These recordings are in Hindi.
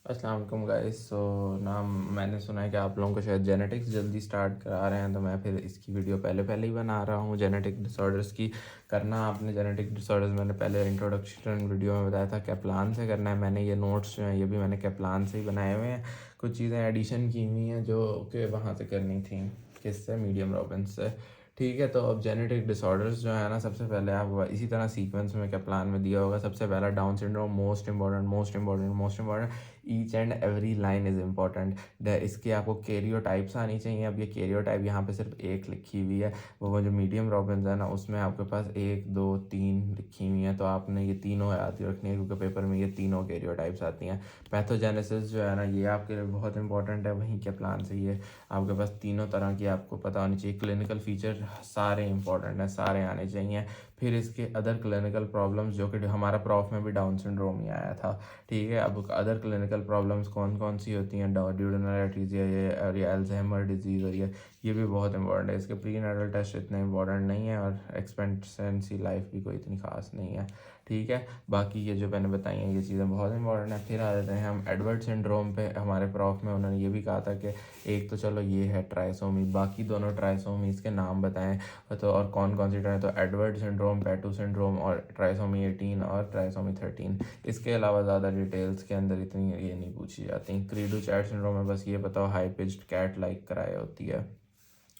अस्सलाम वालेकुम गाइस। सो नाम मैंने सुना है कि आप लोगों को शायद जेनेटिक्स जल्दी स्टार्ट करा रहे हैं, तो मैं फिर इसकी वीडियो पहले ही बना रहा हूँ। जेनेटिक डिसऑर्डर्स की करना आपने जेनेटिक डिसऑर्डर्स मैंने पहले इंट्रोडक्शन वीडियो में बताया था कैप्लान से करना है। मैंने ये नोट्स जो हैं ये भी मैंने कैप्लान से ही बनाए हुए हैं। कुछ चीज़ें एडिशन की हुई हैं जो कि वहाँ से करनी थी, किससे, मीडियम रॉबिन्स से। ठीक है, तो अब जेनेटिक डिसऑर्डर्स जो है ना, सबसे पहले आप इसी तरह सीक्वेंस में क्या प्लान में दिया होगा। सबसे पहला down syndrome, most important. Each and every line is important. इसकी आपको कैरियोटाइप्स आनी चाहिए। अब ये कैरियोटाइप यहाँ पे सिर्फ एक लिखी हुई है, वो जो मीडियम रॉबिन्स है ना उसमें आपके पास 1 2 3 लिखी हुई हैं, तो आपने ये तीनों याद रखनी है क्योंकि पेपर में ये तीनों कैरियोटाइप्स आती हैं। पैथोजेनेसिस जो है ना ये आपके लिए बहुत इंपॉर्टेंट है। वहीं के प्लान से ये आपके पास तीनों तरह की आपको पता होनी चाहिए। क्लिनिकल फीचर सारे इंपॉर्टेंट हैं, सारे आने चाहिए। फिर इसके अदर क्लिनिकल प्रॉब्लम्स जो कि हमारा प्रॉफ में भी डाउन सिंड्रोम ही आया था। ठीक है, अब अदर क्लिनिकल प्रॉब्लम्स कौन कौन सी होती हैं, ड्यूडेनल एट्रीजिया और ये अल्जाइमर डिजीज़, और ये भी बहुत इंपॉर्टेंट है। इसके प्री नेटल टेस्ट इतने इंपॉर्टेंट नहीं है और एक्सपेक्टेंसी लाइफ भी कोई इतनी खास नहीं है। ठीक है, बाकी ये जो मैंने बताई हैं ये चीज़ें बहुत इंपॉर्टेंट है। फिर आ जाते हैं हम एडवर्ड सिंड्रोम पे। हमारे प्रॉफ में उन्होंने ये भी कहा था कि एक तो चलो ये है ट्राइसोमी, बाकी दोनों ट्राइसोमीज़ के नाम बताएं तो, और कौन कौन सी ट्राई, तो एडवर्ड सिंड्रोम, पेटू सिंड्रोम और ट्राइसोमी 18 और ट्राइसोमी 13। इसके अलावा ज़्यादा डिटेल्स के अंदर इतनी ये नहीं पूछी जाती। क्रीडू चैट सिंड्रोम में बस ये बताओ हाई पिच्ड कैट लाइक कराए होती है।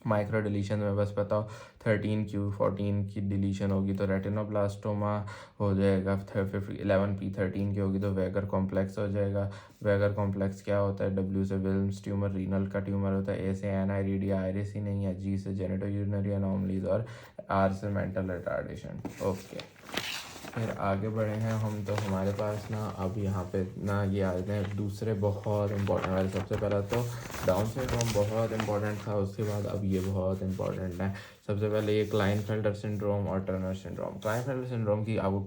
माइक्रो डिलीशन में बस बताओ 13q14 की डिलीशन होगी तो रेटिनोब्लास्टोमा हो जाएगा। 11p13 की होगी तो वेगर कॉम्प्लेक्स हो जाएगा। वेगर कॉम्प्लेक्स क्या होता है? W से विल्म्स ट्यूमर, रीनल का ट्यूमर होता है। A से एनआईडीडिया आयरिस ही नहीं है। G से जेनेटो यूरिनरी एनोमलीज और R से मेंटल रिटार्डेशन। ओके, फिर आगे बढ़े हैं हम, तो हमारे पास ना अब यहाँ पे ना ये आ जाते हैं दूसरे बहुत इंपॉर्टेंट वाले। सबसे पहला तो डाउन सिंड्रोम बहुत इंपॉर्टेंट था, उसके बाद अब ये बहुत इंपॉर्टेंट है। सबसे पहले ये क्लाइनफेल्टर सिंड्रोम और टर्नर सिंड्रोम। क्लाइनफेल्टर सिंड्रोम की आपको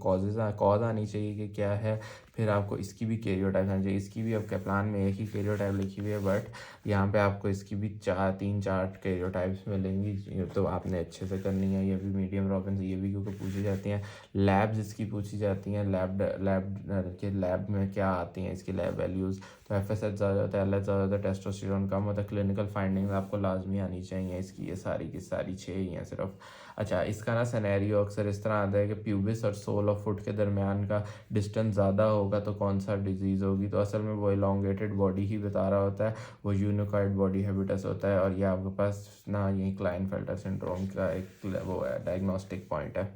कॉज आनी चाहिए कि क्या है, फिर आपको इसकी भी कैरियोटाइप आनी चाहिए। इसकी भी अब कैप्लान में एक ही कैरियोटाइप लिखी हुई है, बट यहाँ पे आपको इसकी भी 4 कैरियोटाइप्स मिलेंगी, तो आपने अच्छे से करनी है। ये भी मीडियम रॉबिन्स, ये भी क्योंकि पूछी जाती हैं। लैब्स इसकी पूछी जाती हैं, लैब में क्या आती हैं इसकी लैब वैल्यूज़, तो FSH ज़्यादा होता है, LH ज़्यादा होता है, टेस्टोस्टेरोन कम होता है। क्लिनिकल फाइंडिंग्स आपको लाजमी आनी चाहिए इसकी, ये सारी की सारी 6 ही हैं सिर्फ। अच्छा, इसका ना सिनेरियो अक्सर इस तरह आता है कि प्यूबिस और सोल ऑफ फुट के दरमियान का डिस्टेंस ज़्यादा होगा तो कौन सा डिजीज़ होगी, तो असल में वो इलोंगेटेड बॉडी ही बता रहा होता है, वो यूनिकॉइड बॉडी हैबिटस होता है। और ये आपके पास ना यही क्लाइनफेल्टर सिंड्रोम का एक वो है, डायग्नोस्टिक पॉइंट है।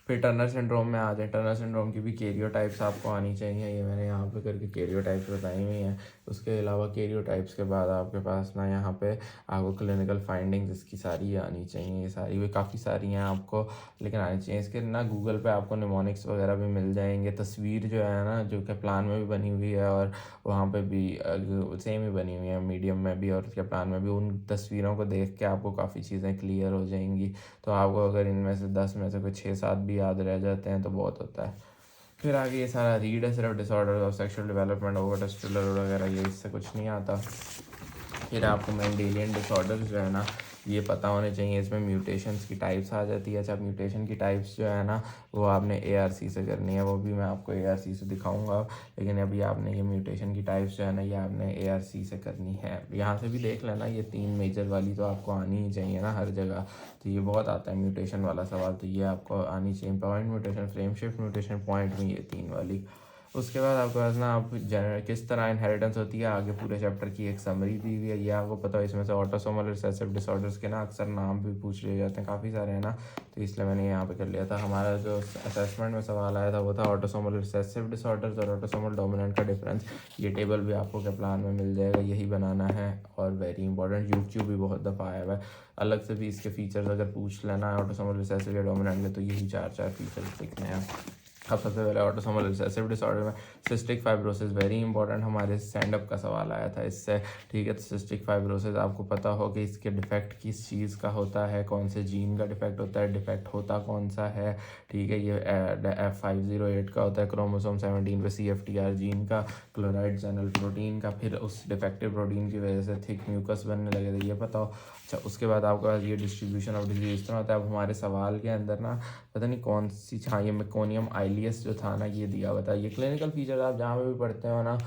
फिर टर्नर सिंड्रोम में आ जाए। टर्नर सिंड्रोम की भी कैरियोटाइप्स आपको आनी चाहिए, ये मैंने यहाँ पे करके कैरियोटाइप्स बताई हुई हैं। उसके अलावा कैरियोटाइप्स के बाद आपके पास ना यहाँ पे आपको क्लिनिकल फाइंडिंग्स इसकी सारी आनी चाहिए। ये सारी भी काफ़ी सारी हैं आपको, लेकिन आनी चाहिए। इसके ना गूगल पे आपको निमोनिक्स वगैरह भी मिल जाएंगे। तस्वीर जो है ना, जो कि प्लान में भी बनी हुई है और वहाँ पे भी सेम ही बनी हुई है, मीडियम में भी और उसके प्लान में भी। उन तस्वीरों को देख के आपको काफ़ी चीज़ें क्लियर हो जाएंगी। तो आपको अगर इनमें से 10 में से कोई 6 7 भी याद रह जाते हैं तो बहुत होता है। फिर आगे ये सारा रीड है सिर्फ disorder of sexual development, ovotesticular वगैरह, ये इससे कुछ नहीं आता। फिर आपको मेंडेलियन डिसऑर्डर्स जो है ना ये पता होने चाहिए। इसमें म्यूटेशंस की टाइप्स आ जाती है। अच्छा, म्यूटेशन की टाइप्स जो है ना वो आपने ARC से करनी है, वो भी मैं आपको ARC से दिखाऊंगा। लेकिन अभी आपने ये म्यूटेशन की टाइप्स जो है ना ये आपने ARC से करनी है। यहाँ से भी देख लेना, ये 3 मेजर वाली तो आपको आनी ही चाहिए ना हर जगह, तो ये बहुत आता है म्यूटेशन वाला सवाल, तो ये आपको आनी चाहिए। Point mutation, frame shift mutation, point में, ये 3 वाली। उसके बाद आपके पास ना आप किस तरह इनहेरिटेंस होती है, आगे पूरे चैप्टर की एक समरी दी हुई है, ये आपको पता है। इसमें से ऑटोसोमल रिसेसिव डिसऑर्डर्स के ना अक्सर नाम भी पूछ लिए जाते हैं, काफ़ी सारे हैं ना, तो इसलिए मैंने यहाँ पे कर लिया था। हमारा जो असेसमेंट में सवाल आया था वो था ऑटोसोमल रिसेसिव डिसऑर्डर्स और ऑटोसोमल डोमिनेंट का डिफरेंस। ये टेबल भी आपको क्या प्लान में मिल जाएगा, यही बनाना है। और वेरी इंपॉर्टेंट, यूट्यूब भी बहुत दफ़ा आया हुआ है, अलग से भी इसके फीचर्स अगर पूछ लेना है ऑटोसोमल रिसेसिव या डोमिनेंट में, तो यही 4 फीचर्स लिखने हैं। अब सबसे पहले ऑटोसोमल रिसेसिव डिसऑर्डर में सिस्टिक फाइब्रोसिस वेरी इंपॉर्टेंट, हमारे स्टैंड अप का सवाल आया था इससे। ठीक है, तो सिस्टिक फाइब्रोसिस आपको पता हो कि इसके डिफेक्ट किस चीज़ का होता है, कौन से जीन का डिफेक्ट होता है, डिफेक्ट होता कौन सा है। ठीक है, ये F508 का होता है, क्रोमोसोम 17 पे CFTR जीन का, क्लोराइड चैनल प्रोटीन का। फिर उस डिफेक्टिव प्रोटीन की वजह से थिक म्यूकस बनने लगे थे, ये पता हो। अच्छा, उसके बाद आपके पास ये डिस्ट्रीब्यूशन ऑफ डिजीज इस तरह होता है। अब हमारे सवाल के अंदर ना पता नहीं कौन सी, हाँ ये मेकोनियम आइलैंड अर्लीस्ट जो था ना ये दिया हुआ था। ये क्लिनिकल फीचर आप जहाँ पे भी पढ़ते हो ना,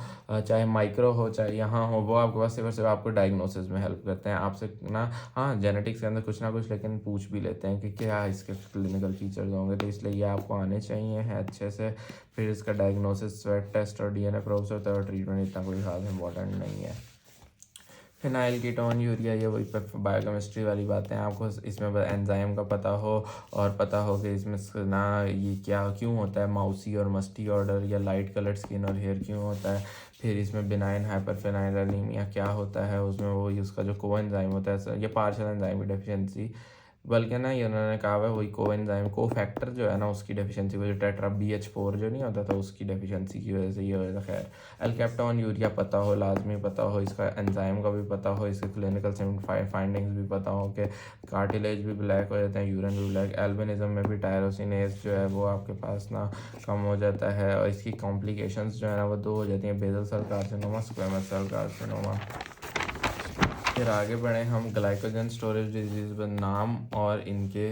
चाहे माइक्रो हो चाहे यहाँ हो, वो आपके पास सिर्फ और सिर्फ आपको डायग्नोसिस में हेल्प करते हैं। आपसे ना हाँ जेनेटिक्स के अंदर कुछ ना कुछ लेकिन पूछ भी लेते हैं कि क्या इसके क्लिनिकल फीचर्स होंगे, तो इसलिए ये आपको आने चाहिए हैं अच्छे से। फिर इसका डायग्नोसिस, स्वेट टेस्ट और DNA प्रोब्स होता है, और ट्रीटमेंट इतना कोई खास इंपॉर्टेंट नहीं है। फिनाइल कीटोन यूरिया, ये वही बायोकेमिस्ट्री वाली बातें हैं। आपको इसमें एंजाइम का पता हो और पता हो कि इसमें ना ये क्या क्यों होता है, माउसी और मस्टी ऑर्डर या लाइट कलर्ड स्किन और हेयर क्यों होता है। फिर इसमें बिनाइन हाइपरफिनाइलेमिया क्या होता है, उसमें वो उसका जो कोएंजाइम होता है, ये पार्शियल एंजाइम की डेफिशिएंसी, बल्कि ना ये उन्होंने कहा है वही कोएंजाइम को फैक्टर जो है ना उसकी डेफिशिएंसी, वो जो टेट्रा BH4 जो नहीं होता था उसकी डेफिशिएंसी की वजह से ये होता। खैर एल्केप्टोन यूरिया पता हो, लाजमी पता हो, इसका एंजाइम का भी पता हो, इसके क्लिनिकल फाइंडिंग्स भी पता हो कि कार्टिलेज भी ब्लैक हो जाते हैं, यूरिन भी ब्लैक, एल्बिनिज्म में भी टायरोसिनेज जो है वो आपके पास ना कम हो जाता है, और इसकी कॉम्प्लिकेशंस जो है ना वो 2 हो जाती हैं, basal cell carcinoma, squamous cell carcinoma. फिर आगे बढ़े हम, ग्लाइकोजन स्टोरेज डिजीज़ पर नाम और इनके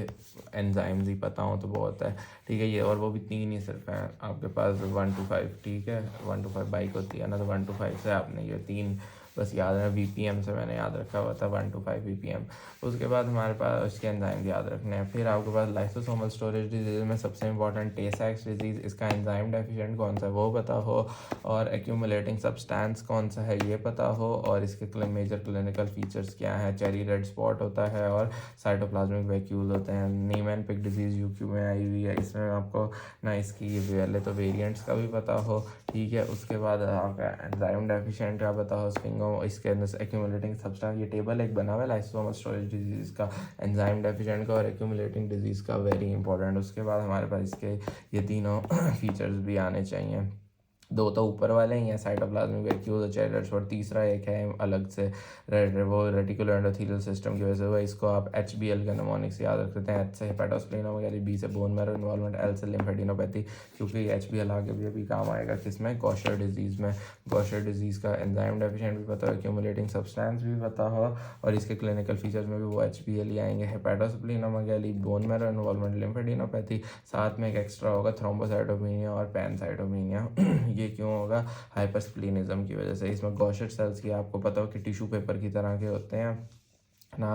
एंजाइम्स ही पता हो तो बहुत है, ठीक है। ये और वो भी 3 ही सिर्फ हैं आपके पास, 1 to 5, ठीक है। 1 to 5 बाइक होती है ना, तो 1 to 5 से आपने ये 3 बस याद है। VPM से मैंने याद रखा हुआ था 1 to 5 VPM। उसके बाद हमारे पास इसके एंजाइम याद रखने हैं। फिर आपके पास लाइसोसोमल स्टोरेज डिजीज़ में सबसे इंपॉर्टेंट टे-सैक्स डिजीज़, इसका एंजाइम डेफिशिएंट कौन सा है वो पता हो, और एक्यूमुलेटिंग सब्सटेंस कौन सा है ये पता हो, और इसके मेजर क्लिनिकल फीचर्स क्या हैं। चेरी रेड स्पॉट होता है और साइटोप्लाज्मिक वैक्यूल होते हैं। नीमैन-पिक डिजीज़ UQ में आई हुई है, इसमें आपको ना इसकी ये पहले तो वेरिएंट्स का भी पता हो, ठीक है। उसके बाद आपका एंजाइम डेफिशिएंट का पता हो, स्पिंगो, इसके अंदर एक्यूमुलेटिंग सब्सटेंस, ये टेबल एक बना हुआ है लाइसोसोमल स्टोरेज डिजीज़ का, एंजाइम डेफिशिएंट का और एक्यूमुलेटिंग डिजीज़ का, वेरी इंपॉर्टेंट। उसके बाद हमारे पास इसके ये तीनों फीचर्स भी आने चाहिए। 2 तो ऊपर वाले ही हैं, साइटोप्लाज्मिक वैक्यूल और चेरी रेड स्पॉट, तीसरा एक है अलग से वो रेटिकुलर एंडोथेलियल सिस्टम की वजह से, वो इसको आप HBL के निमोनिक से याद रख सकते हैं। H से हेपेटोस्प्लेनोमेगाली, B से बोन मैरो इन्वॉल्वमेंट, L से लिम्फेडिनोपैथी, क्योंकि HBL आगे भी अभी काम आएगा किसमें, गॉशर डिजीज़ में। गॉशर डिजीज़ का एंजाइम डेफिशिएंट भी पता हो, एक्यूमुलेटिंग सब्सटेंस भी पता हो, और इसके क्लिनिकल फीचर्स में भी वो HBL ही आएंगे। हेपेटोस्प्लेनोमेगाली, बोन मैरो इन्वॉल्वमेंट, लिम्फेडिनोपैथी, साथ में एक एक्स्ट्रा होगा थ्रोम्बोसाइटोपेनिया और पैनसाइटोपेनिया। ये क्यों होगा, हाइपरस्प्लीनिज्म की वजह से। इसमें गॉशर सेल्स की आपको पता हो कि टिश्यू पेपर की तरह के होते हैं ना,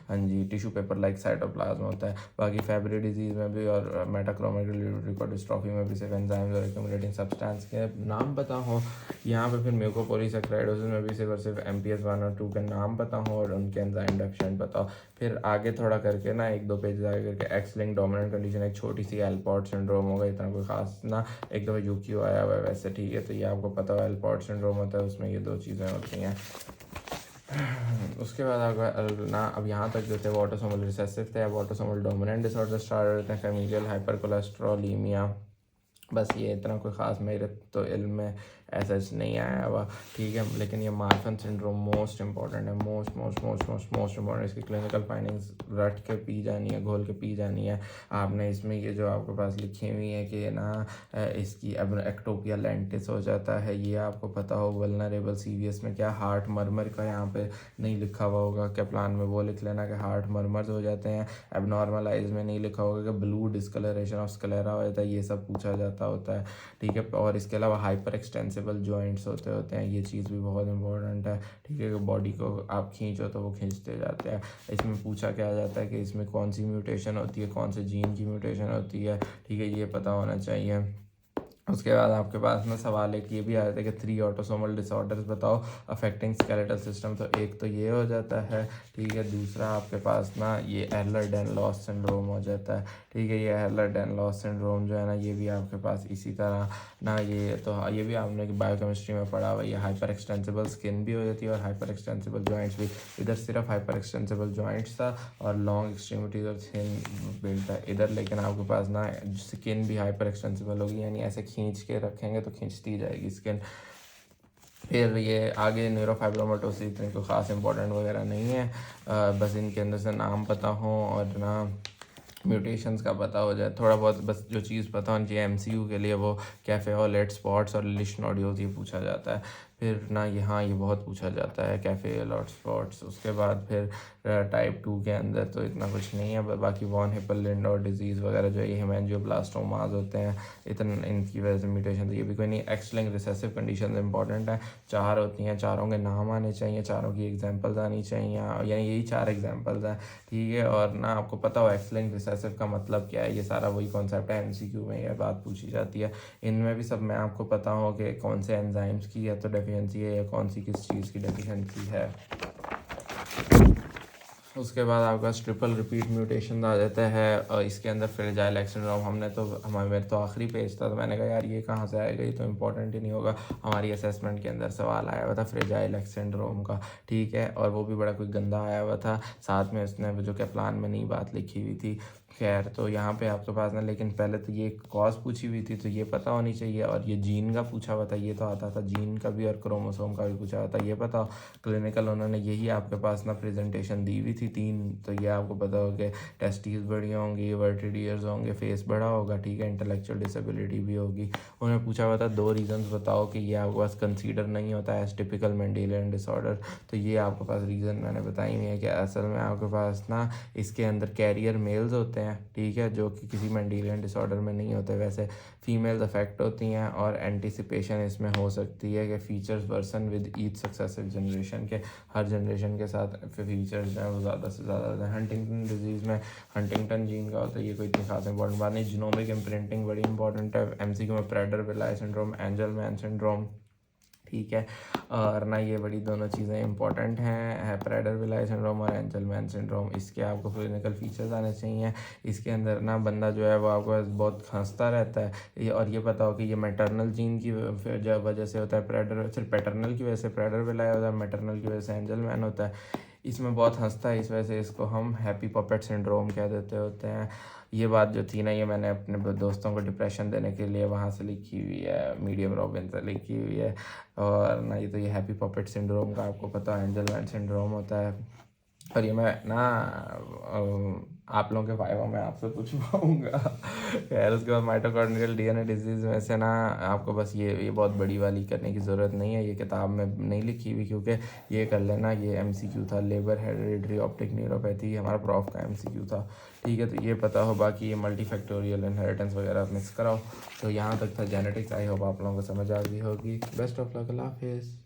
हाँ जी, टिश्यू पेपर लाइक साइटोप्लाज्म होता है। बाकी फेब्री डिजीज़ में भी और मेटाक्रोमिक ल्यूकोडिस्ट्रॉफी में भी सिर्फ एंजाइम्स और एक्यूमुलेटिंग सब्सटेंस के नाम पता हो। यहाँ पे फिर म्यूकोपोलीसैकेराइडोसिस में भी सिर्फ और सिर्फ MPS 1 और 2 के नाम पता हो और उनके एंजाइम डेफिशिएंट पता हो। फिर आगे थोड़ा करके ना 1-2 पेज आगे करके एक्स लिंक डोमिनेंट कंडीशन, एक छोटी सी एलपॉट सिंड्रोम होगा, इतना कोई खास ना, एक दफ़ा UQ आया हुआ है वैसे, ठीक है। तो ये आपको पता हो एलपॉट सिंड्रोम होता है, उसमें ये 2 चीज़ें होती हैं। उसके बाद अगर ना अब यहाँ तक जो थे वो ऑटोसोमल रिसेसिव थे, अब ऑटोसोमल डोमिनेंट डिसऑर्डर स्टार्ट होते हैं, फैमिलियल हाइपरकोलेस्ट्रोलीमिया। बस ये इतना कोई ख़ास मेरे तो इल्म में ऐसा नहीं आया हुआ, ठीक है। लेकिन ये मार्फन सिंड्रोम मोस्ट इंपॉर्टेंट है, मोस्ट इंपॉर्टेंट। इसकी क्लिनिकल फाइंडिंग्स रट के पी जानी है, घोल के पी जानी है आपने। इसमें ये जो आपके पास लिखी हुई है कि ना इसकी अब एक्टोपिया लेंटिस हो जाता है, ये आपको पता हो। वल्नरेबल CVS में क्या हार्ट मरमर का यहाँ पे नहीं लिखा हुआ होगा, क्या प्लान में वो लिख लेना कि हार्ट मरमर्स हो जाते हैं। एबनॉर्मल आइज में नहीं लिखा होगा कि ब्लू डिस्कलरेशन ऑफ स्क्लेरा हो जाता है, ये सब पूछा जाता होता है, ठीक है। और इसके अलावा हाइपर एक्सटेंसिबल जॉइंट्स होते हैं, ये चीज़ भी बहुत इंपॉर्टेंट है, ठीक है। कि बॉडी को आप खींचो तो वो खींचते जाते हैं। इसमें पूछा क्या जाता है कि इसमें कौन सी म्यूटेशन होती है, कौन से जीन की म्यूटेशन होती है, ठीक है, ये पता होना चाहिए। उसके बाद आपके पास में सवाल एक ये भी आ जाता है कि 3 ऑटोसोमल डिसऑर्डर्स बताओ अफेक्टिंग स्केलेटल सिस्टम, तो एक तो ये हो जाता है, ठीक है। दूसरा आपके पास ना ये एहलर-डैनलॉस सिंड्रोम हो जाता है, ठीक है। ये एहलर-डैनलॉस सिंड्रोम जो है ना ये भी आपके पास इसी तरह ना, ये भी आपने बायोकेमिस्ट्री में पढ़ा हुआ। ये हाइपर एक्सटेंसिबल स्किन भी हो जाती है और हाइपर एक्सटेंसिबल जॉइंट्स भी। इधर सिर्फ हाइपर एक्सटेंसिबल जॉइंट्स था और लॉन्ग एक्सट्रीमिटीज और थिन बिल्ड था इधर, लेकिन आपके पास ना स्किन भी हाइपर एक्सटेंसिबल होगी, यानी ऐसे खींच के रखेंगे तो खींचती जाएगी स्किन। फिर ये आगे न्यूरोफाइब्रोमाटोसिस इतनी कोई ख़ास इंपॉर्टेंट वगैरह नहीं है, बस इनके अंदर से नाम पता हो और ना म्यूटेशंस का पता हो जाए, थोड़ा बहुत बस जो चीज़ पता होनी चाहिए एमसीयू के लिए, वो कैफ़े ऑलेट स्पॉट्स और लिश नोड्यूल्स ये पूछा जाता है। फिर ना यहाँ ये बहुत पूछा जाता है कैफ़े ऑलेट स्पॉट्स। उसके बाद फिर टाइप 2 के अंदर तो इतना कुछ नहीं है, बाकी वॉन हिपल लिंडोर डिजीज़ वगैरह जो ये हेमेंजियोब्लास्टोमास होते हैं, इतना इनकी वजह से म्यूटेशन, तो ये भी कोई नहीं। X linked recessive condition important है, 4 होती हैं, चारों के नाम आने चाहिए, चारों की एग्जांपल्स आनी चाहिए, यानी यही 4 एग्जांपल्स हैं, ठीक है। और ना आपको पता हो एक्स लिंक्ड रिसेसिव का मतलब क्या है, ये सारा वही कॉन्सेप्ट है, एमसीक्यू में ये बात पूछी जाती है। इनमें भी सब में आपको पता हो कि कौन से एंजाइम्स की या तो डेफिशिएंसी है या कौन सी किस चीज़ की डेफिशिएंसी है। उसके बाद आपके पास ट्रिपल रिपीट म्यूटेशन आ जाता है, और इसके अंदर फ्रेजाइल एक्स सिंड्रोम। हमने तो हमारे मेरे तो आखिरी पेज था, तो मैंने कहा यार ये कहाँ से आएगा, ये तो इंपॉर्टेंट ही नहीं होगा। हमारी असेसमेंट के अंदर सवाल आया हुआ था फ्रेजाइल एक्स सिंड्रोम का, ठीक है, और वो भी बड़ा कोई गंदा आया हुआ था, साथ में उसने जो कि प्लान में नई बात लिखी हुई थी। खैर, तो यहाँ पे आपके पास ना, लेकिन पहले तो ये कॉज पूछी हुई थी तो ये पता होनी चाहिए, और ये जीन का पूछा हुआ था, ये तो आता था जीन का भी, और क्रोमोसोम का भी पूछा हुआ था, ये पता हो। क्लिनिकल उन्होंने यही आपके पास ना प्रेजेंटेशन दी हुई थी 3, तो ये आपको पता हो कि टेस्टीज बड़ी होंगी, वर्टेड ईयर्स होंगे, फेस बड़ा होगा, ठीक है, इंटेलेक्चुअल डिसेबिलिटी भी होगी। उन्होंने पूछा हुआ था 2 रीज़न्स बताओ कि ये आपके पास कंसीडर नहीं होता एज टिपिकल मेंडेलियन डिसऑर्डर, तो ये आपके पास रीज़न मैंने बताई हुई है कि असल में आपके पास ना इसके अंदर कैरियर मेल्स होते हैं, ठीक है, जो कि किसी मेंडेलियन डिसऑर्डर में नहीं होते। वैसे फीमेल्स अफेक्ट होती हैं, और एंटिसिपेशन इसमें हो सकती है कि features version with each successive generation, के हर जनरेशन के साथ फीचर्स जो हैं वो ज़्यादा से ज़्यादा होते हैं। हंटिंगटन डिजीज़ में हंटिंगटन जीन का होता है, ये कोई इतनी खास इंपॉर्टेंट बात नहीं। जीनोमिक इम्प्रिंटिंग बड़ी इंपॉर्टेंट है एमसीक्यू में, Prader villi syndrome, Angelman syndrome, ठीक है। और ना ये बड़ी दोनों चीज़ें इंपॉर्टेंट हैं, प्रेडर विलाई सिंड्रोम और एंजलमैन सिंड्रोम। इसके आपको क्लिनिकल फीचर्स आने चाहिए। इसके अंदर ना बंदा जो है वो आपको बहुत खांसता रहता है, और ये पता हो कि ये मैटरनल जीन की वजह से होता है प्रेडर, सिर्फ पैटर्नल की वजह से प्रेडर विलाई होता है, मैटरनल की वजह से एंजलमैन होता है। इसमें बहुत हंसता है, इस वजह से इसको हम हैप्पी पपेट सिंड्रोम कह देते होते हैं। ये बात जो थी ना, ये मैंने अपने दोस्तों को डिप्रेशन देने के लिए वहाँ से लिखी हुई है, मीडियम रॉबिन से लिखी हुई है। और ना ये तो ये हैप्पी पपेट सिंड्रोम का आपको पता है, एंजलमैन सिंड्रोम होता है। और ये मैं ना आप लोगों के वाइवा में आपसे पूछवाऊँगा। खैर, उसके बाद माइटोकॉन्ड्रियल डीएनए डिजीज़ में से ना आपको बस ये बहुत बड़ी वाली करने की ज़रूरत नहीं है, ये किताब में नहीं लिखी हुई, क्योंकि ये कर लेना, ये एमसीक्यू था, लेबर हेरिडिटरी ऑप्टिक न्यूरोपैथी हमारा प्रॉफ का एमसीक्यू था, ठीक है, तो ये पता हो। बाकी ये मल्टीफैक्टोरियल इनहेरिटेंस वगैरह मिक्स कराओ। तो यहाँ तक था जेनेटिक्स, आई होप आप लोगों को समझ आ गई होगी। बेस्ट ऑफ लक, अल्लाह हाफिज़।